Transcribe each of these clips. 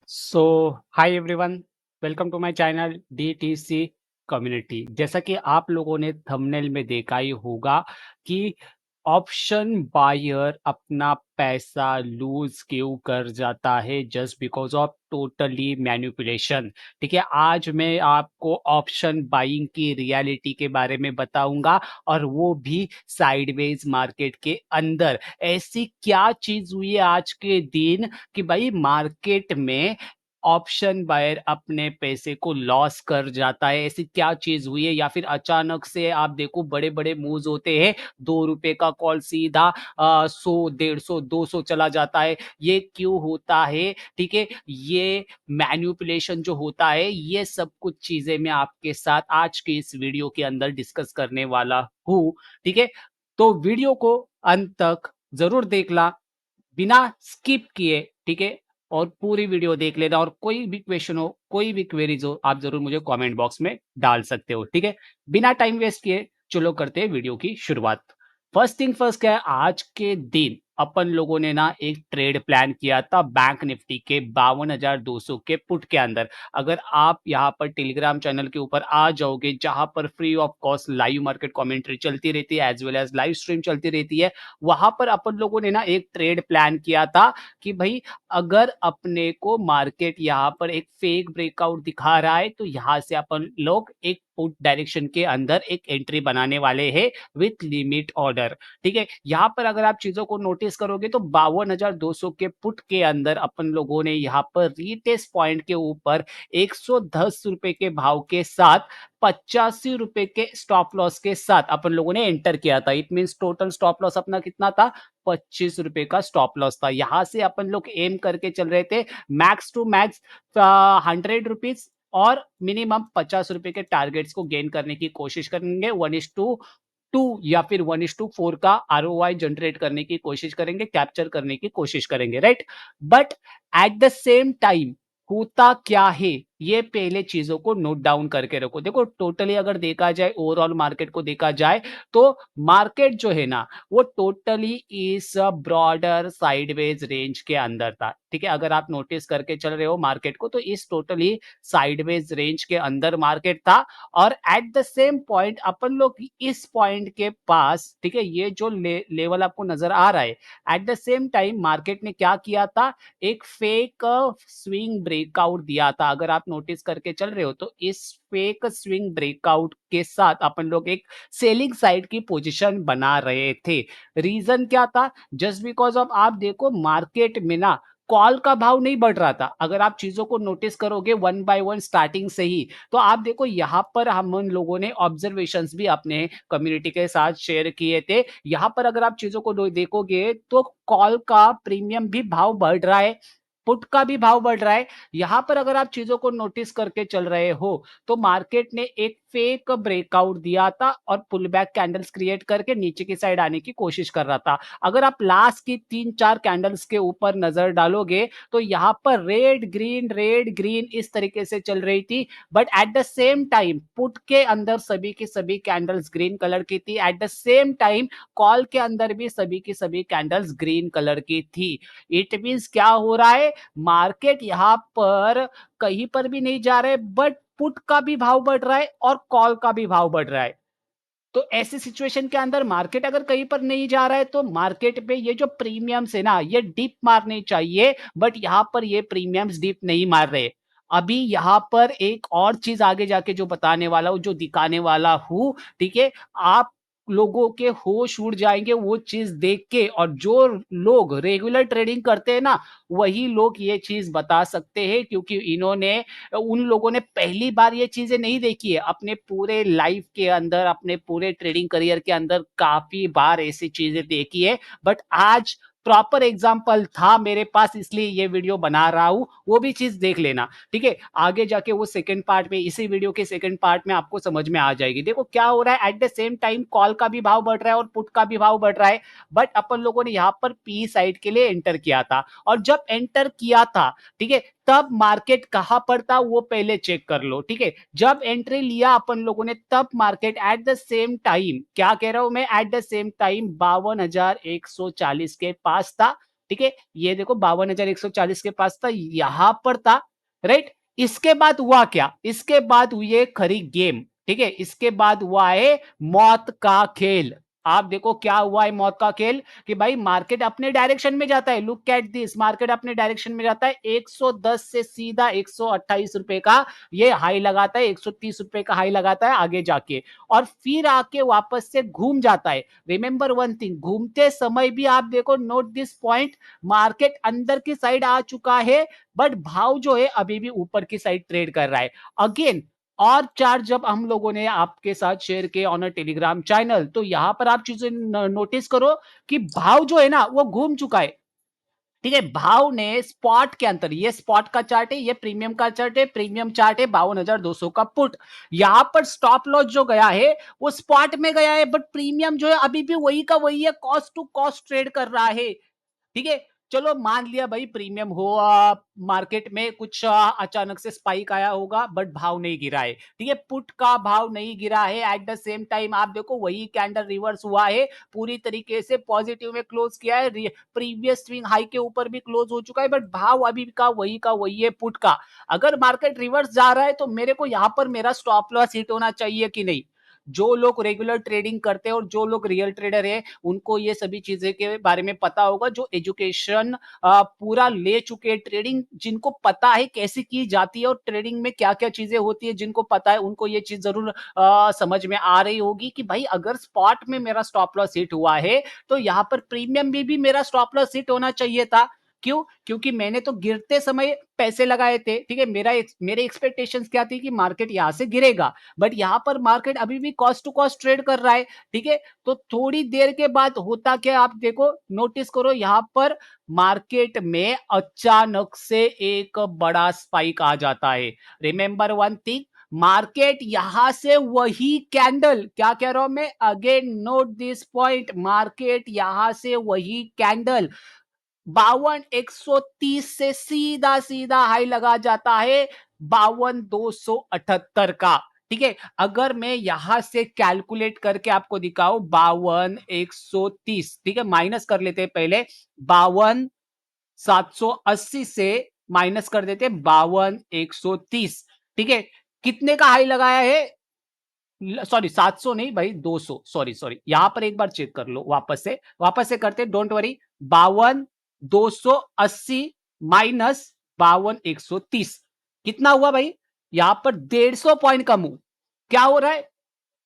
So hi everyone, welcome to my channel DTC community. जैसा कि आप लोगों ने थंबनेल में देखा ही होगा कि ऑप्शन बायर अपना पैसा लूज क्यों कर जाता है just because of totally manipulation. ठीक है, आज मैं आपको ऑप्शन बाइंग की रियलिटी के बारे में बताऊंगा और वो भी साइडवेज मार्केट के अंदर। ऐसी क्या चीज हुई है आज के दिन कि भाई मार्केट में ऑप्शन बायर अपने पैसे को लॉस कर जाता है। ऐसी क्या चीज हुई है या फिर अचानक से आप देखो बड़े बड़े मूव्स होते हैं, 2 रुपए का कॉल सीधा 100 150 200 चला जाता है। ये क्यों होता है? ठीक है, ये मैन्युपुलेशन जो होता है, ये सब कुछ चीजें मैं आपके साथ आज के इस वीडियो के अंदर डिस्कस करने वाला हूँ। ठीक है, तो वीडियो को अंत तक जरूर देखना, बिना स्किप किए। ठीक है, और पूरी वीडियो देख लेना और कोई भी क्वेश्चन हो, कोई भी क्वेरीज हो, आप जरूर मुझे कमेंट बॉक्स में डाल सकते हो। ठीक है, बिना टाइम वेस्ट किए चलो करते हैं वीडियो की शुरुआत। फर्स्ट थिंग फर्स्ट, क्या है, आज के दिन अपन लोगों ने ना एक ट्रेड प्लान किया था बैंक निफ्टी के 52,200 के पुट के अंदर। अगर आप यहाँ पर टेलीग्राम चैनल के ऊपर आ जाओगे, जहां पर free of cost live market commentary चलती रहती है as well as live stream चलती रहती है, वहां पर अपन लोगों ने ना एक ट्रेड प्लान किया था कि भाई अगर अपने को मार्केट यहाँ पर एक फेक ब्रेकआउट दिखा रहा है तो यहाँ से अपन लोग एक पुट डायरेक्शन के अंदर एक एंट्री बनाने वाले हैं विथ लिमिट ऑर्डर। ठीक है, यहाँ पर अगर आप चीजों को नोटिस करोगे तो 52,200 के पुट के अंदर अपन लोगों ने यहाँ पर रीटेस्ट पॉइंट के ऊपर 110 रुपए के भाव के साथ 85 रुपए के स्टॉप लॉस के साथ अपन लोगों ने एंटर किया था। It means total stop loss अपना कितना था? 25 रुपए का स्टॉप लॉस था। यहां से अपन लोग एम करके चल रहे थे मैक्स टू मैक्स 100 रुपीज और मिनिमम 50 रुपए के टारगेट्स को गेन करने की कोशिश करेंगे। 1:2 या फिर 1:4 का आरओआई जनरेट करने की कोशिश करेंगे, कैप्चर करने की कोशिश करेंगे, right. But at the same time होता क्या है, ये पहले चीजों को नोट डाउन करके रखो। देखो टोटली अगर देखा जाए, ओवरऑल मार्केट को देखा जाए, तो मार्केट जो है ना वो टोटली इस ब्रॉडर साइडवेज रेंज के अंदर था। ठीक है, अगर आप नोटिस करके चल रहे हो मार्केट को, तो इस टोटली साइडवेज रेंज के अंदर मार्केट था। और एट द सेम पॉइंट अपन लोग इस पॉइंट के पास, ठीक है, ये जो लेवल आपको नजर आ रहा है, eight the same time market ने क्या किया था? एक फेक स्विंग ब्रेकआउट दिया था। अगर आप नोटिस करके चल रहे हो तो इस फेक स्विंग ब्रेकआउट के साथ अपन लोग एक सेलिंग साइड की पोजीशन बना रहे थे। रीजन क्या था? जस्ट बिकॉज ऑफ आप देखो मार्केट में ना कॉल का भाव नहीं बढ़ रहा था। अगर आप चीजों को नोटिस करोगे वन बाय वन स्टार्टिंग से ही, तो आप देखो यहाँ पर हम उन लोगों ने ऑब्जर्वेशंस भी अपने कम्युनिटी के साथ शेयर किए थे। यहाँ पर अगर आप चीजों को देखोगे तो कॉल का प्रीमियम भी भाव बढ़ रहा है, पुट का भी भाव बढ़ रहा है। यहां पर अगर आप चीजों को नोटिस करके चल रहे हो तो मार्केट ने एक फेक ब्रेकआउट दिया था और पुल बैक कैंडल्स क्रिएट करके नीचे की साइड आने की कोशिश कर रहा था। अगर आप लास्ट की 3-4 कैंडल्स के ऊपर नजर डालोगे तो यहां पर रेड ग्रीन इस तरीके से चल रही थी। But at the same time put के अंदर सभी की सभी कैंडल्स ग्रीन कलर की थी। Eight the same time call के अंदर भी सभी की सभी कैंडल्स ग्रीन कलर की थी। इट मींस क्या हो रहा है? मार्केट यहाँ पर कहीं पर भी नहीं जा रहे, बट पुट का भी भाव बढ़ रहा है और कॉल का भी भाव बढ़ रहा है। तो ऐसी सिचुएशन के अंदर मार्केट अगर कहीं पर नहीं जा रहा है तो मार्केट पे ये जो प्रीमियम्स है ना, ये डिप मारने चाहिए, बट यहां पर ये प्रीमियम्स डिप नहीं मार रहे। अभी यहां पर एक और चीज आगे जाके जो बताने वाला हूं, जो दिखाने वाला हूं, ठीक है, आप लोगों के होश उड़ जाएंगे वो चीज देख के। और जो लोग रेगुलर ट्रेडिंग करते हैं ना, वही लोग ये चीज बता सकते हैं, क्योंकि इन्होंने, उन लोगों ने पहली बार ये चीजें नहीं देखी है अपने पूरे लाइफ के अंदर, अपने पूरे ट्रेडिंग करियर के अंदर काफी बार ऐसी चीजें देखी है। बट आज प्रॉपर एग्जाम्पल था मेरे पास, इसलिए ये वीडियो बना रहा हूं, वो भी चीज देख लेना। ठीक है, आगे जाके वो सेकंड पार्ट में, इसी वीडियो के सेकंड पार्ट में आपको समझ में आ जाएगी। देखो क्या हो रहा है, eight the same time call का भी भाव बढ़ रहा है और पुट का भी भाव बढ़ रहा है। बट अपन लोगों ने यहाँ पर पी साइड के लिए एंटर किया था, और जब एंटर किया था, ठीक है, तब मार्केट कहां पर था वो पहले चेक कर लो। ठीक है, जब एंट्री लिया अपन लोगों ने तब market at the same time, क्या कह रहा हूं मैं, एट द सेम टाइम 52,140 के पास था। ठीक है? ये देखो 52,140 के पास था, यहाँ पर था, राइट? इसके बाद हुआ क्या? इसके बाद हुई है खरी गेम, ठीक है? इसके बाद हुआ है मौत का खेल। आप देखो क्या हुआ है मौत का खेल कि भाई मार्केट अपने डायरेक्शन में जाता है। लुक एट दिस, मार्केट अपने डायरेक्शन में जाता है, 110 से सीधा 128 रुपए का ये हाई लगाता है, 130 रुपए का हाई लगाता है आगे जाके, और फिर आके वापस से घूम जाता है। रिमेंबर वन थिंग, घूमते समय भी आप देखो, नोट दिस पॉइंट, मार्केट अंदर की साइड आ चुका है, बट भाव जो है अभी भी ऊपर की साइड ट्रेड कर रहा है। अगेन और चार्ट जब हम लोगों ने आपके साथ शेयर किए ऑन अ टेलीग्राम चैनल, तो यहां पर आप चीजें नोटिस करो कि भाव जो है ना वो घूम चुका है। ठीक है, भाव ने स्पॉट के अंदर, ये स्पॉट का चार्ट है, ये प्रीमियम का चार्ट है, प्रीमियम चार्ट है 52,200 का पुट। यहां पर स्टॉप लॉस जो गया है वो स्पॉट में गया है, बट प्रीमियम जो है अभी भी वही का वही है, कॉस्ट टू कॉस्ट ट्रेड कर रहा है। ठीक है, चलो मान लिया भाई प्रीमियम हो, मार्केट में कुछ अचानक से स्पाइक आया होगा, बट भाव नहीं गिरा है। ठीक है, पुट का भाव नहीं गिरा है। एट द सेम टाइम आप देखो वही कैंडल रिवर्स हुआ है, पूरी तरीके से पॉजिटिव में क्लोज किया है, प्रीवियस स्विंग हाई के ऊपर भी क्लोज हो चुका है, बट भाव अभी का वही है पुट का। अगर मार्केट रिवर्स जा रहा है तो मेरे को यहां पर मेरा स्टॉप लॉस हिट होना चाहिए कि नहीं? जो लोग रेगुलर ट्रेडिंग करते हैं और जो लोग रियल ट्रेडर है, उनको ये सभी चीजें के बारे में पता होगा, जो एजुकेशन पूरा ले चुके हैं, ट्रेडिंग जिनको पता है कैसे की जाती है और ट्रेडिंग में क्या क्या चीजें होती है, जिनको पता है उनको ये चीज जरूर समझ में आ रही होगी कि भाई अगर स्पॉट में मेरा स्टॉप लॉस हिट हुआ है, तो यहाँ पर प्रीमियम में भी मेरा स्टॉप लॉस हिट होना चाहिए था। क्यों? क्योंकि मैंने तो गिरते समय पैसे लगाए थे। ठीक है, मेरे एक्सपेक्टेशंस क्या थी कि मार्केट यहाँ से गिरेगा, बट यहाँ पर मार्केट अभी भी कॉस्ट टू कॉस्ट ट्रेड कर रहा है। ठीक है, तो थोड़ी देर के बाद होता क्या, आप देखो, नोटिस करो, यहाँ पर मार्केट में अचानक से एक बड़ा स्पाइक आ जाता है। रिमेंबर वन थिंग, मार्केट यहां से वही कैंडल, क्या कह रहा हूं मैं, again note this point, market यहां से वही कैंडल 52,130 से सीधा सीधा हाई लगा जाता है 52,278 का। ठीक है, अगर मैं यहां से कैलकुलेट करके आपको दिखाऊं, 52,130, ठीक है, माइनस कर लेते हैं पहले, 52,780 से माइनस कर देते 52,130। ठीक है, कितने का हाई लगाया है? सॉरी 700 नहीं भाई, 200, सॉरी सॉरी, यहां पर एक बार चेक कर लो, वापस से करते, डोंट वरी। 52,280 माइनस 52,130, कितना हुआ भाई? यहां पर 150 पॉइंट कम हूं। क्या हो रहा है?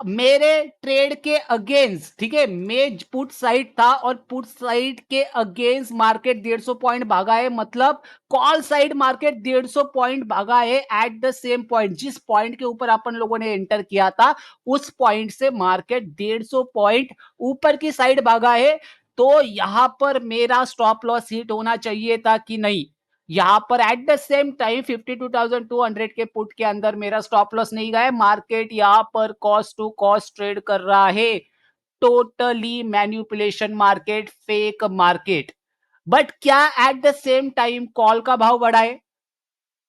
मेरे ट्रेड के अगेंस्ट, ठीक है, मैं पुट साइड था और पुट साइड के अगेंस्ट मार्केट 150 पॉइंट भागा है, मतलब कॉल साइड मार्केट 150 पॉइंट भागा है। एट द सेम पॉइंट, जिस पॉइंट के ऊपर अपन लोगों ने एंटर किया था, उस पॉइंट से मार्केट 150 पॉइंट ऊपर की साइड भागा है। तो यहां पर मेरा स्टॉप लॉस हिट होना चाहिए था कि नहीं? यहां पर एट द सेम टाइम 52,200 के पुट के अंदर मेरा स्टॉप लॉस नहीं गया है। मार्केट यहां पर कॉस्ट टू कॉस्ट ट्रेड कर रहा है, totally manipulation market, fake market. But क्या at the same time call का भाव बढ़ा है?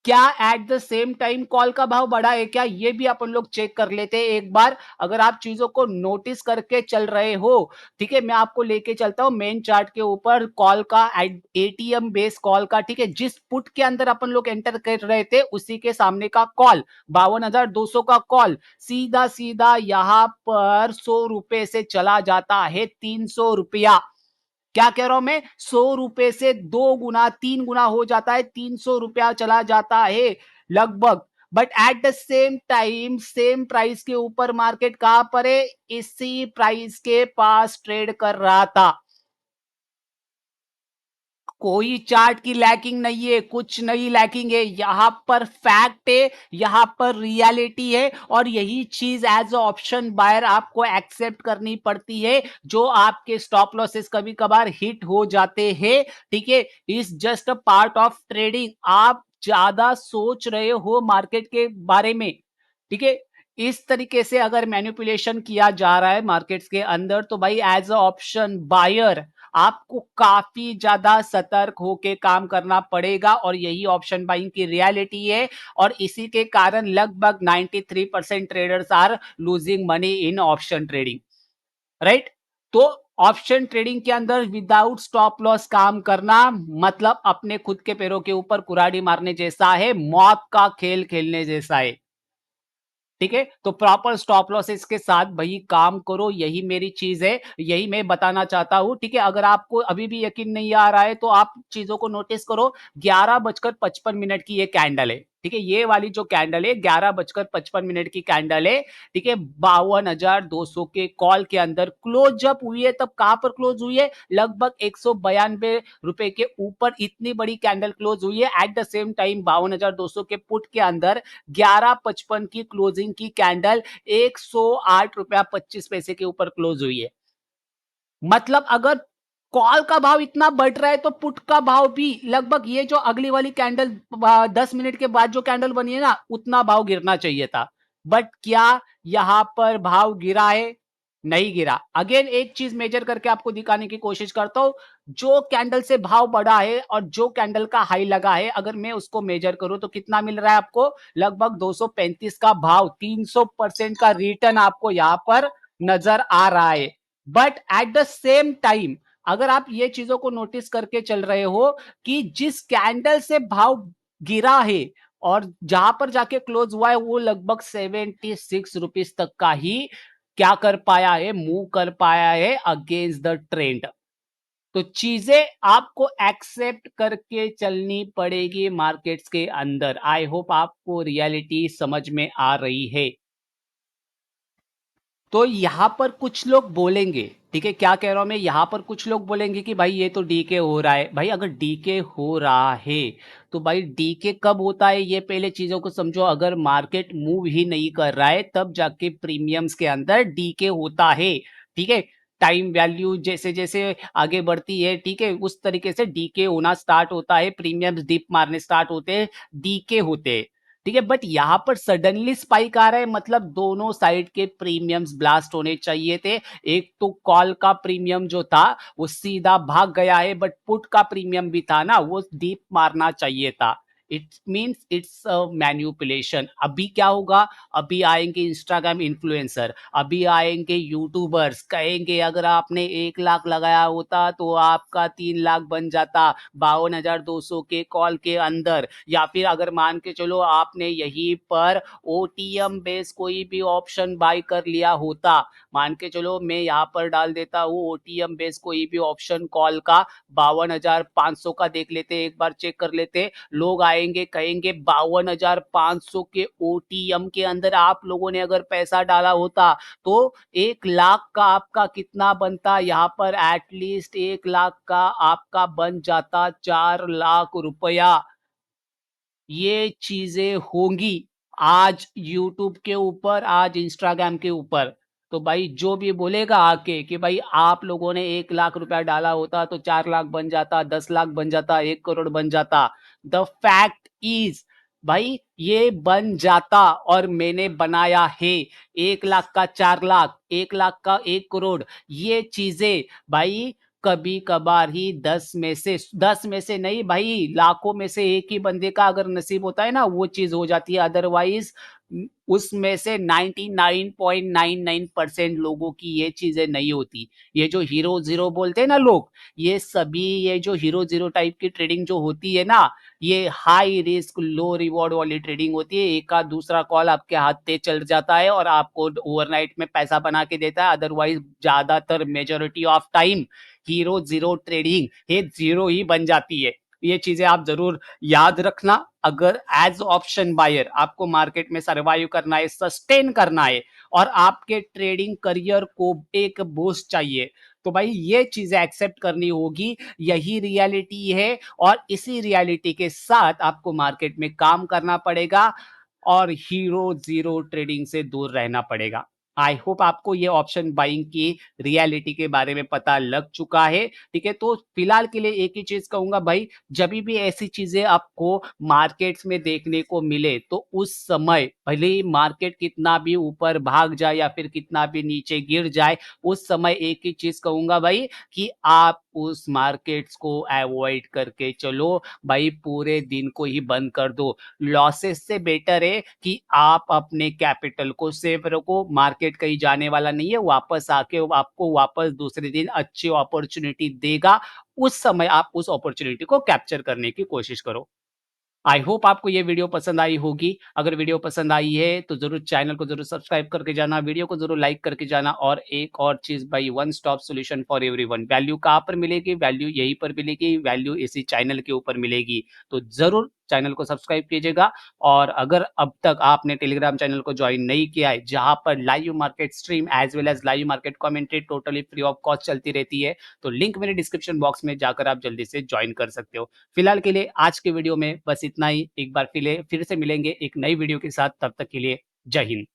क्या at the same time call का भाव बढ़ा है क्या? ये भी अपन लोग चेक कर लेते हैं एक बार, अगर आप चीजों को नोटिस करके चल रहे हो। ठीक है, मैं आपको लेके चलता हूं मेन चार्ट के ऊपर, कॉल का, एटीएम बेस कॉल का। ठीक है, जिस पुट के अंदर अपन लोग एंटर कर रहे थे उसी के सामने का कॉल, 52,200 का कॉल, सीधा सीधा यहां पर 100 रुपए से चला जाता है 300 रुपया। क्या कह रहा हूं मैं? 100 रुपए से 2 गुना 3 गुना हो जाता है, 300 रुपया चला जाता है लगभग। But at the same time same price के ऊपर मार्केट कहां पर है? इसी प्राइस के पास ट्रेड कर रहा था। कोई चार्ट की लैकिंग नहीं है, कुछ नहीं लैकिंग है, यहां पर फैक्ट है, यहां पर रियलिटी है, और यही चीज एज अ ऑप्शन बायर आपको एक्सेप्ट करनी पड़ती है। जो आपके स्टॉप लॉसेस कभी कभार हिट हो जाते हैं, ठीक है, is just a part of trading. आप ज्यादा सोच रहे हो मार्केट के बारे में। ठीक है, इस तरीके से अगर मैनिपुलेशन किया जा रहा है मार्केट्स के अंदर, तो भाई एज अ ऑप्शन बायर आपको काफी ज्यादा सतर्क होके काम करना पड़ेगा, और यही ऑप्शन बाइंग की रियलिटी है। और इसी के कारण लगभग 93% traders are losing money in option trading, right? तो ऑप्शन ट्रेडिंग के अंदर विदाउट स्टॉप लॉस काम करना मतलब अपने खुद के पैरों के ऊपर कुल्हाड़ी मारने जैसा है, मौत का खेल खेलने जैसा है। ठीक है? तो प्रॉपर स्टॉप लॉसेस के साथ भई काम करो, यही मेरी चीज़ है, यही मैं बताना चाहता हूँ, ठीक है? अगर आपको अभी भी यकीन नहीं आ रहा है, तो आप चीज़ों को नोटिस करो, 11:55 की ये कैंडल है, ठीक है? ये वाली जो कैंडल है, 11:55 की कैंडल है, ठीक है? 52,200 के कॉल के अंदर क्लोज़ जब हुई है, तब कहाँ पर क्लोज़ हुई है? लगभग ₹192 के ऊपर इतनी बड़ी कैंडल क्लोज़ हुई है। एट द सेम टाइम 52,200 के पुट के अंदर 11:55 की क्लोजिंग की कैंडल ₹108.25 के ऊपर क्लोज हुई है। मतलब अगर कॉल का भाव इतना बढ़ रहा है तो पुट का भाव भी लगभग ये जो अगली वाली कैंडल 10 मिनट के बाद जो कैंडल बनी है ना, उतना भाव गिरना चाहिए था। बट क्या यहां पर भाव गिरा है? नहीं गिरा। अगेन एक चीज मेजर करके आपको दिखाने की कोशिश करता हूं। जो कैंडल से भाव बढ़ा है और जो कैंडल का हाई लगा है, अगर मैं उसको मेजर करूं तो कितना मिल रहा है आपको? लगभग 235 का भाव, 300% का रिटर्न आपको यहां पर नजर आ रहा है। But at the same time अगर आप ये चीजों को नोटिस करके चल रहे हो कि जिस कैंडल से भाव गिरा है और जहां पर जाके क्लोज हुआ है वो लगभग 76 रुपीज तक का ही क्या कर पाया है, मूव कर पाया है अगेंस्ट द ट्रेंड। तो चीजें आपको एक्सेप्ट करके चलनी पड़ेगी मार्केट्स के अंदर। आई होप आपको रियलिटी समझ में आ रही है। तो यहाँ पर कुछ लोग बोलेंगे, ठीक है, क्या कह रहा हूं मैं, यहाँ पर कुछ लोग बोलेंगे कि भाई ये तो डीके हो रहा है। भाई अगर डीके हो रहा है तो भाई डीके कब होता है ये पहले चीजों को समझो। अगर मार्केट मूव ही नहीं कर रहा है तब जाके प्रीमियम्स के अंदर डीके होता है। ठीक है, टाइम वैल्यू जैसे जैसे आगे बढ़ती है, ठीक है, उस तरीके से डीके होना स्टार्ट होता है, प्रीमियम्स डिप मारने स्टार्ट होते हैं, डीके होते हैं। ठीक है, बट यहां पर सडनली स्पाइक आ रहा है, मतलब दोनों साइड के प्रीमियम्स ब्लास्ट होने चाहिए थे। एक तो कॉल का प्रीमियम जो था वो सीधा भाग गया है, बट पुट का प्रीमियम भी था ना, वो डीप मारना चाहिए था। It means it's manipulation. अभी क्या होगा? अभी आएंगे इंस्टाग्राम इन्फ्लुएंसर, अभी आएंगे यूट्यूबर्स, कहेंगे अगर आपने 1 लाख लगाया होता तो आपका 3 लाख बन जाता 52,200 के कॉल के अंदर। या फिर अगर मान के चलो आपने यहीं पर ओटीएम बेस कोई भी ऑप्शन बाय कर लिया होता, मान के चलो मैं यहाँ पर डाल देता हूँ ओटीएम बेस कोई भी ऑप्शन कॉल का 52,500 का, देख लेते एक बार चेक कर लेते। लोग आएंगे कहेंगे 52,500 के ओटीएम के अंदर आप लोगों ने अगर पैसा डाला होता तो 1 लाख का आपका कितना बनता? यहाँ पर एटलीस्ट 1 लाख का आपका बन जाता 4 लाख रुपया। ये चीजें होंगी आज यूट्यूब के ऊपर, आज इंस्टाग्राम के ऊपर। तो भाई जो भी बोलेगा आके कि भाई आप लोगों ने 1 लाख रुपया डाला होता तो 4 लाख बन जाता, 10 लाख बन जाता, 1 करोड़ बन जाता। द फैक्ट इज भाई ये बन जाता और मैंने बनाया है। 1 लाख का 4 लाख, 1 लाख का 1 करोड़, ये चीजें भाई कभी कभार ही 10 में से नहीं भाई, लाखों में से एक ही बंदे का अगर नसीब होता है ना, वो चीज हो जाती है। अदरवाइज उसमें से 99.99% लोगों की ये चीजें नहीं होती। ये जो हीरो जीरो बोलते हैं ना लोग, ये सभी ये जो हीरो जीरो टाइप की ट्रेडिंग जो होती है ना, ये हाई रिस्क लो रिवॉर्ड वाली ट्रेडिंग होती है। एक का दूसरा कॉल आपके हाथ पे चल जाता है और आपको ओवरनाइट में पैसा बना के देता है। अदरवाइज ज्यादातर majority of time hero zero trading ये जीरो ही बन जाती है। ये चीजें आप जरूर याद रखना। अगर एज ऑप्शन बायर आपको मार्केट में सरवाइव करना है, सस्टेन करना है और आपके ट्रेडिंग करियर को एक बूस्ट चाहिए, तो भाई ये चीजें एक्सेप्ट करनी होगी। यही रियलिटी है और इसी रियलिटी के साथ आपको मार्केट में काम करना पड़ेगा और हीरो जीरो ट्रेडिंग से दूर रहना पड़ेगा। आई होप आपको ये ऑप्शन बाइंग की रियलिटी के बारे में पता लग चुका है। ठीक है, तो फिलहाल के लिए एक ही चीज कहूंगा भाई, जब भी ऐसी चीजें आपको मार्केट्स में देखने को मिले तो उस समय भले ही मार्केट कितना भी ऊपर भाग जाए या फिर कितना भी नीचे गिर जाए, उस समय एक ही चीज कहूंगा भाई कि आप उस मार्केट्स को अवॉइड करके चलो, भाई पूरे दिन को ही बंद कर दो। लॉसेस से बेटर है कि आप अपने कैपिटल को सेफ रखो, मार्केट कहीं जाने वाला नहीं है, वापस आके आपको वापस दूसरे दिन अच्छी अपॉर्च्युनिटी देगा, उस समय आप उस अपॉर्च्युनिटी को कैप्चर करने की कोशिश करो। आई होप आपको ये वीडियो पसंद आई होगी। अगर वीडियो पसंद आई है तो ज़रूर चैनल को ज़रूर सब्सक्राइब करके जाना, वीडियो को ज़रूर लाइक करके जाना और एक और चीज़ भाई one stop solution for everyone. Value कहाँ पर मिलेगी? वैल्यू यहीं पर मिलेगी, वैल्यू इसी चैनल के ऊपर मिलेगी। तो ज़रूर चैनल को सब्सक्राइब कीजिएगा और अगर अब तक आपने टेलीग्राम चैनल को जॉइन नहीं किया है, जहाँ पर live market stream as well as live market commentary totally free of cost चलती रहती है, तो लिंक मेरे डिस्क्रिप्शन बॉक्स में जाकर आप जल्दी से जॉइन कर सकते हो। फिलहाल के लिए आज के वीडियो में बस इतना ही। एक बार फिर से मिलेंगे एक नई वीडियो के साथ, तब तक के लिए जय हिंद।